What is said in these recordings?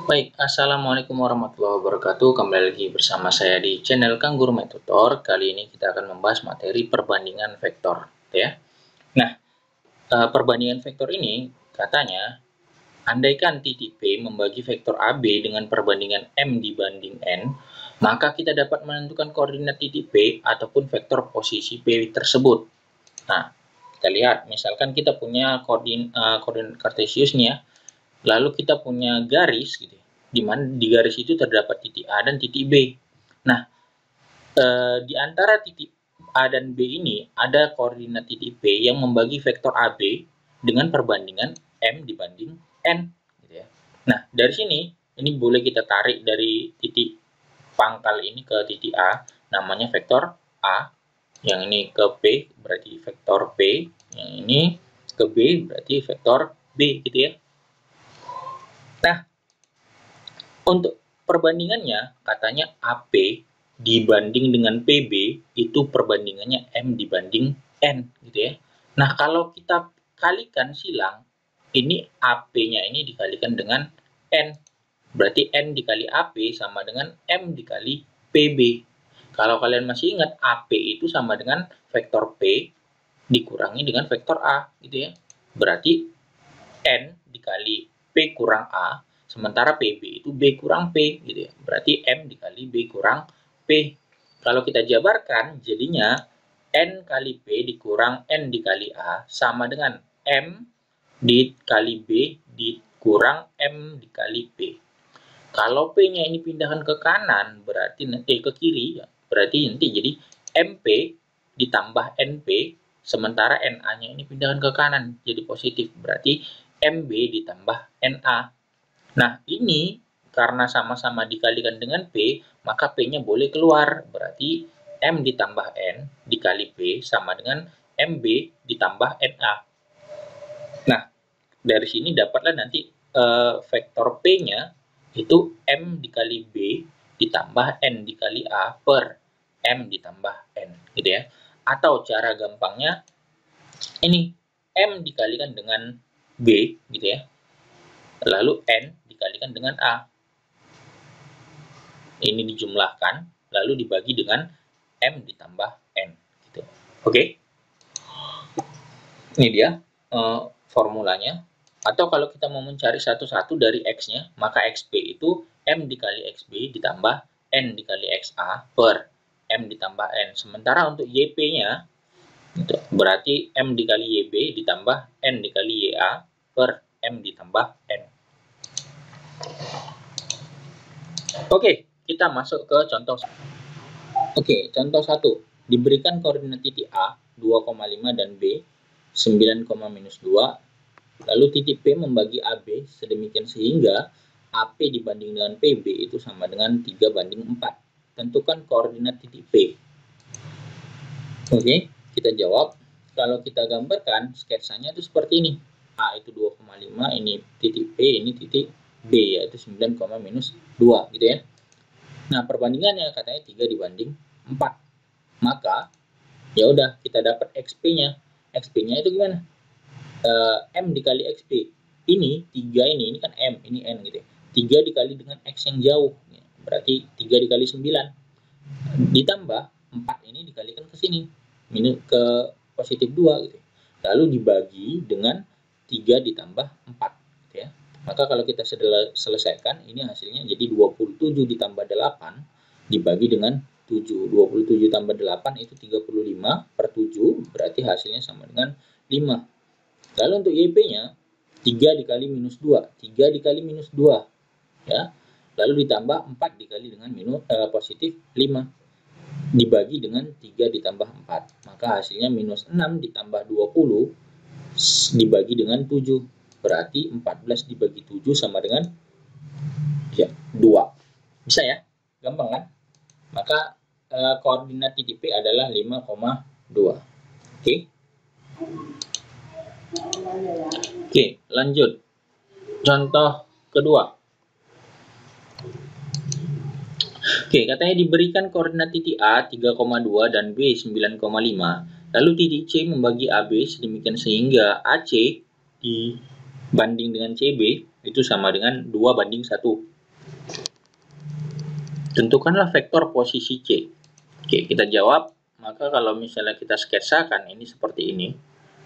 Baik, assalamualaikum warahmatullahi wabarakatuh. Kembali lagi bersama saya di channel Kang Guru Tutor. Kali ini kita akan membahas materi perbandingan vektor, ya. Nah, perbandingan vektor ini katanya, andaikan titik P membagi vektor AB dengan perbandingan M dibanding N, maka kita dapat menentukan koordinat titik P ataupun vektor posisi P tersebut. Nah, kita lihat, misalkan kita punya koordinat kartesius nih ya. Lalu kita punya garis gitu, di mana di garis itu terdapat titik A dan titik B. Nah, di antara titik A dan B ini ada koordinat titik P yang membagi vektor AB dengan perbandingan M dibanding N. Gitu ya. Nah, dari sini ini boleh kita tarik dari titik pangkal ini ke titik A, namanya vektor A. Yang ini ke P berarti vektor P, yang ini ke B berarti vektor B gitu ya. Nah, untuk perbandingannya, katanya AP dibanding dengan PB itu perbandingannya M dibanding N gitu ya. Nah, kalau kita kalikan silang, ini AP-nya ini dikalikan dengan N. Berarti N dikali AP sama dengan M dikali PB. Kalau kalian masih ingat, AP itu sama dengan vektor P dikurangi dengan vektor A gitu ya. Berarti N dikali P kurang A, sementara PB itu B kurang P gitu ya. Berarti M dikali B kurang P. Kalau kita jabarkan, jadinya N kali P dikurang N dikali A sama dengan M dikali B dikurang M dikali P. Kalau P-nya ini pindahkan ke kanan, berarti nanti ke kiri, ya, berarti nanti jadi MP ditambah NP, sementara NA-nya ini pindahkan ke kanan, jadi positif. Berarti MB ditambah NA. Nah, ini karena sama-sama dikalikan dengan P, maka P-nya boleh keluar. Berarti M ditambah N dikali P sama dengan MB ditambah NA. Nah, dari sini dapatlah nanti vektor P-nya itu M dikali B ditambah N dikali A per M ditambah N gitu ya. Atau cara gampangnya ini M dikalikan dengan B gitu ya. Lalu N dikalikan dengan A. Ini dijumlahkan lalu dibagi dengan M ditambah N gitu. Oke. Ini dia formulanya. Atau kalau kita mau mencari satu-satu dari X-nya, maka XP itu M dikali XB ditambah N dikali XA per M ditambah N. Sementara untuk YP-nya, itu berarti M dikali YB ditambah N dikali YA per M ditambah N. Oke, kita masuk ke contoh. Oke, contoh 1. Diberikan koordinat titik A 2,5 dan B 9, minus 2. Lalu titik P membagi AB sedemikian sehingga AP dibanding dengan PB itu sama dengan 3 banding 4. Tentukan koordinat titik P. Oke, kita jawab. Kalau kita gambarkan, sketsanya itu seperti ini. A itu 2,5, ini titik P, ini titik B, yaitu 9, minus 2, gitu ya. Nah, perbandingannya katanya 3 dibanding 4. Maka, ya udah kita dapat XP-nya. XP-nya itu gimana? M dikali XP. Ini 3 ini kan M, ini N gitu ya. 3 dikali dengan X yang jauh. Berarti 3 dikali 9. Ditambah 4 ini dikalikan ke sini. Ini ke positif 2 gitu. Lalu dibagi dengan 3 ditambah 4 gitu ya. Maka kalau kita selesaikan, ini hasilnya jadi 27 ditambah 8 dibagi dengan 7. 27 tambah 8 itu 35 per 7, berarti hasilnya sama dengan 5. Lalu untuk YP-nya 3 dikali minus 2, 3 dikali minus 2 ya. Lalu ditambah 4 dikali dengan positif 5 dibagi dengan 3 ditambah 4. Maka hasilnya minus 6 ditambah 20 dibagi dengan 7. Berarti 14 dibagi 7 sama dengan ya 2. Bisa ya? Gampang kan? Maka koordinat titik P adalah 5,2. Oke. Oke, lanjut. Contoh kedua. Oke, katanya diberikan koordinat titik A 3,2 dan B 9,5. Lalu titik C membagi AB sedemikian sehingga AC dibanding dengan CB itu sama dengan 2 banding 1. Tentukanlah vektor posisi C. Oke, kita jawab. Maka kalau misalnya kita sketsakan ini seperti ini.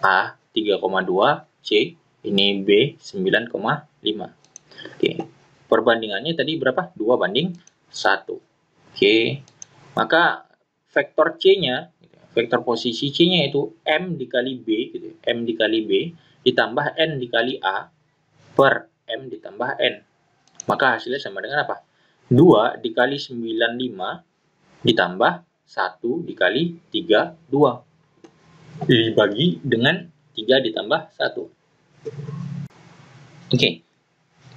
A 3,2, C ini B 9,5. Oke. Perbandingannya tadi berapa? 2:1. Oke. Maka vektor C-nya, vektor posisi C-nya itu M dikali B gitu. M dikali B ditambah N dikali A per M ditambah N. Maka hasilnya sama dengan apa? 2 dikali 95 ditambah 1 dikali 3, 2. Dibagi dengan 3 ditambah 1. Oke,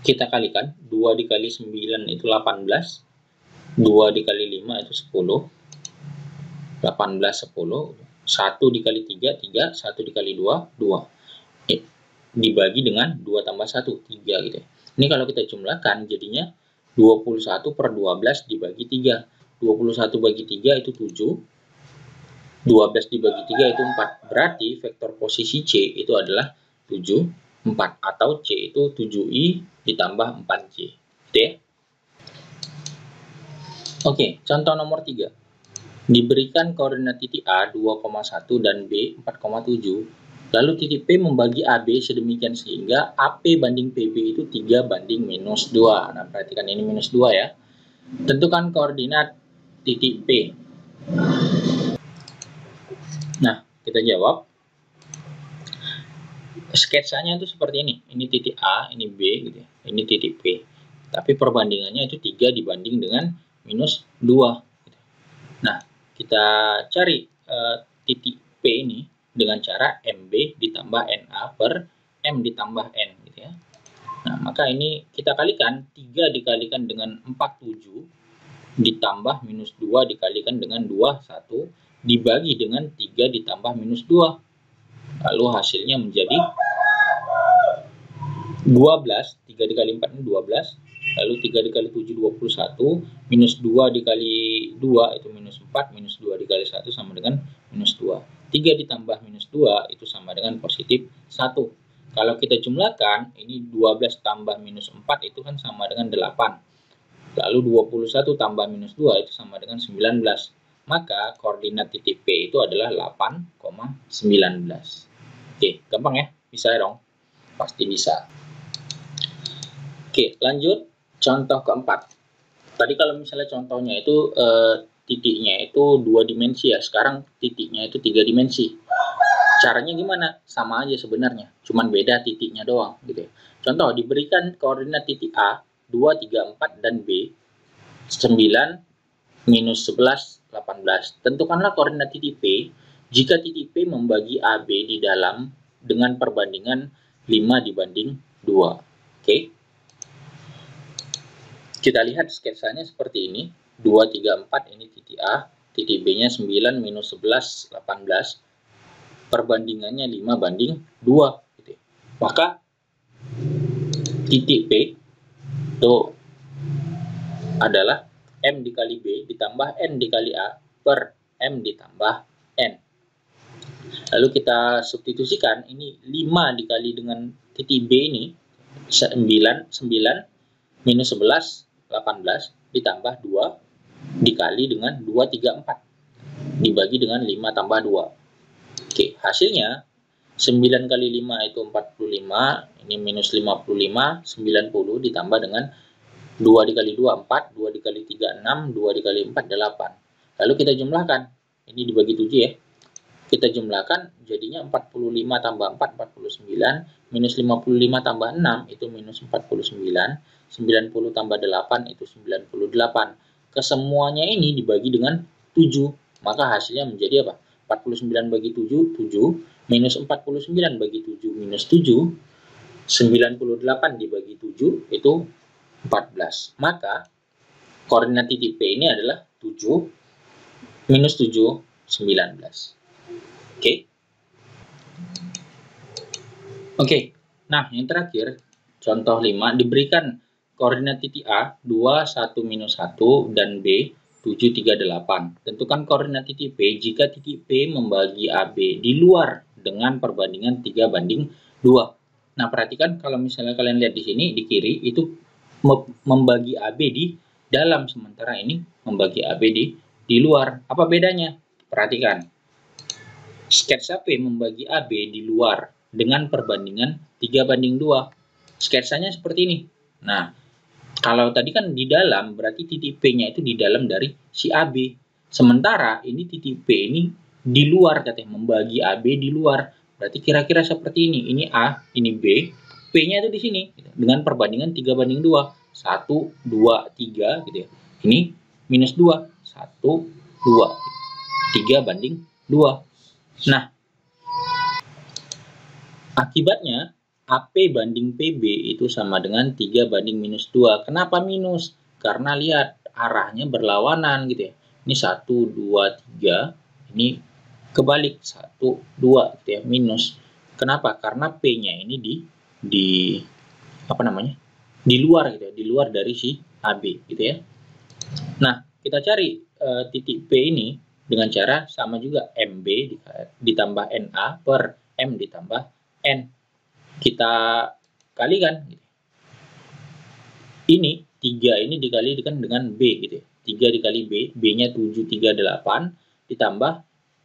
kita kalikan. 2 dikali 9 itu 18. 2 dikali 5 itu 10. 18, 10. 1 dikali 3, 3. 1 dikali 2, 2. Dibagi dengan 2 tambah 1, 3 gitu ya. Ini kalau kita jumlahkan jadinya 21 per 12 dibagi 3. 21 bagi 3 itu 7. 12 dibagi 3 itu 4. Berarti vektor posisi C itu adalah 7, 4. Atau C itu 7I ditambah 4J. Gitu ya. Oke, contoh nomor 3. Diberikan koordinat titik A 2,1 dan B 4,7. Lalu titik P membagi AB sedemikian sehingga AP banding PB itu 3:-2. Nah, perhatikan ini minus 2 ya. Tentukan koordinat titik P. Nah, kita jawab. Sketsanya itu seperti ini. Ini titik A, ini B gitu ya. Ini titik P. Tapi perbandingannya itu 3 dibanding dengan minus 2. Nah, kita cari titik P ini dengan cara MB ditambah NA per M ditambah N gitu ya. Nah, maka ini kita kalikan. 3 dikalikan dengan 47 ditambah minus 2 dikalikan dengan 21 dibagi dengan 3 ditambah minus 2. Lalu hasilnya menjadi 12. 3 dikali 4 ini 12. Lalu 3 dikali 7 21. Minus 2 dikali 2 itu minus 4. Minus 2 dikali 1 sama dengan minus 2. 3 ditambah minus 2 itu sama dengan positif 1. Kalau kita jumlahkan, ini 12 tambah minus 4 itu kan sama dengan 8. Lalu 21 tambah minus 2 itu sama dengan 19. Maka koordinat titik P itu adalah 8,19. Oke, gampang ya? Bisa ya dong? Pasti bisa. Oke, lanjut. Contoh keempat. Tadi kalau misalnya contohnya itu titiknya itu 2 dimensi ya. Sekarang titiknya itu 3 dimensi. Caranya gimana? Sama aja sebenarnya. Cuman beda titiknya doang gitu ya. Contoh, diberikan koordinat titik A 2, 3, 4 dan B 9, minus 11, 18. Tentukanlah koordinat titik P jika titik P membagi AB di dalam dengan perbandingan 5:2. Oke. Kita lihat sketsanya seperti ini. 2, 3, 4 ini titik A. Titik B-nya 9, minus 11, 18. Perbandingannya 5:2. Gitu. Maka titik P itu adalah M dikali B ditambah N dikali A per M ditambah N. Lalu kita substitusikan. Ini 5 dikali dengan titik B ini 9 minus 11 18 ditambah 2 dikali dengan 2, 3, 4 dibagi dengan 5 tambah 2. Oke, hasilnya 9 kali 5 itu 45. Ini minus 55, 90 ditambah dengan 2 dikali 2, 4. 2 dikali 3, 6. 2 dikali 4, 8. Lalu kita jumlahkan. Ini dibagi 7 ya. Kita jumlahkan jadinya 45 tambah 4, 49. Minus 55 tambah 6 itu minus 49. 90 tambah 8 itu 98. Kesemuanya ini dibagi dengan 7. Maka hasilnya menjadi apa? 49 bagi 7, 7. Minus 49 bagi 7, minus 7. 98 dibagi 7 itu 14. Maka koordinat titik P ini adalah 7, minus 7, 19. Oke. Nah, yang terakhir, contoh 5, diberikan koordinat titik A 2, 1, minus 1 dan B 7, 3, 8. Tentukan koordinat titik P jika titik P membagi AB di luar dengan perbandingan 3:2. Nah, perhatikan kalau misalnya kalian lihat di sini di kiri itu membagi AB di dalam, sementara ini membagi AB di luar. Apa bedanya? Perhatikan. Sketsa P membagi AB di luar dengan perbandingan 3:2. Sketsanya seperti ini. Nah, kalau tadi kan di dalam, berarti titik P-nya itu di dalam dari si AB. Sementara ini titik P ini di luar, katanya membagi AB di luar. Berarti kira-kira seperti ini. Ini A, ini B, P-nya itu di sini dengan perbandingan 3:2. 1, 2, 3 gitu ya. Ini minus 2. 1, 2. 3:2. Nah, akibatnya AP banding PB itu sama dengan 3:-2. Kenapa minus? Karena lihat arahnya berlawanan gitu ya. Ini 1, 2, 3. Ini kebalik 1, 2 gitu ya, minus. Kenapa? Karena P-nya ini di apa namanya? Di luar gitu ya, di luar dari si AB gitu ya. Nah, kita cari titik P ini dengan cara sama juga, MB ditambah NA per M ditambah N. Kita kalikan. Ini 3 ini dikalikan dengan B gitu ya. 3 dikali B, B-nya 738 ditambah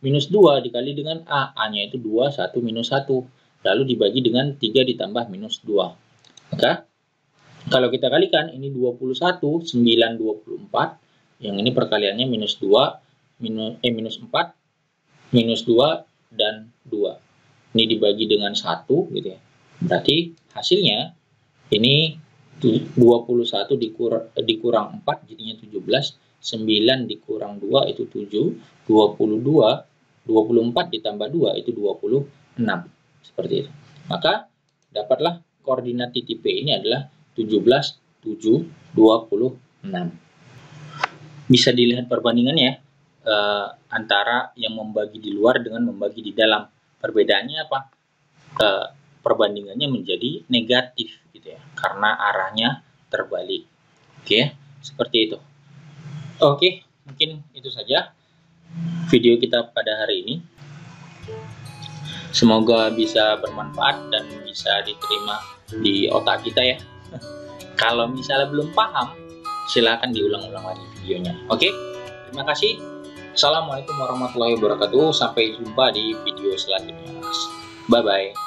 minus 2 dikali dengan A. A-nya itu 2, 1, minus 1. Lalu dibagi dengan 3 ditambah minus 2. Maka kalau kita kalikan, ini 21, 9, 24. Yang ini perkaliannya minus 2, minus 4, minus 2, dan 2. Ini dibagi dengan 1 gitu ya. Berarti hasilnya ini 21 dikurang 4 jadinya 17, 9 dikurang 2 itu 7, 24 ditambah 2 itu 26. Seperti itu. Maka dapatlah koordinat titik P ini adalah 17, 7, 26. Bisa dilihat perbandingannya antara yang membagi di luar dengan membagi di dalam. Perbedaannya apa? Perbandingannya menjadi negatif gitu ya, karena arahnya terbalik. Oke, seperti itu. Oke, mungkin itu saja video kita pada hari ini. Semoga bisa bermanfaat dan bisa diterima di otak kita ya. Kalau misalnya belum paham, silahkan diulang-ulang lagi videonya. Oke, terima kasih. Assalamualaikum warahmatullahi wabarakatuh. Sampai jumpa di video selanjutnya. Bye-bye.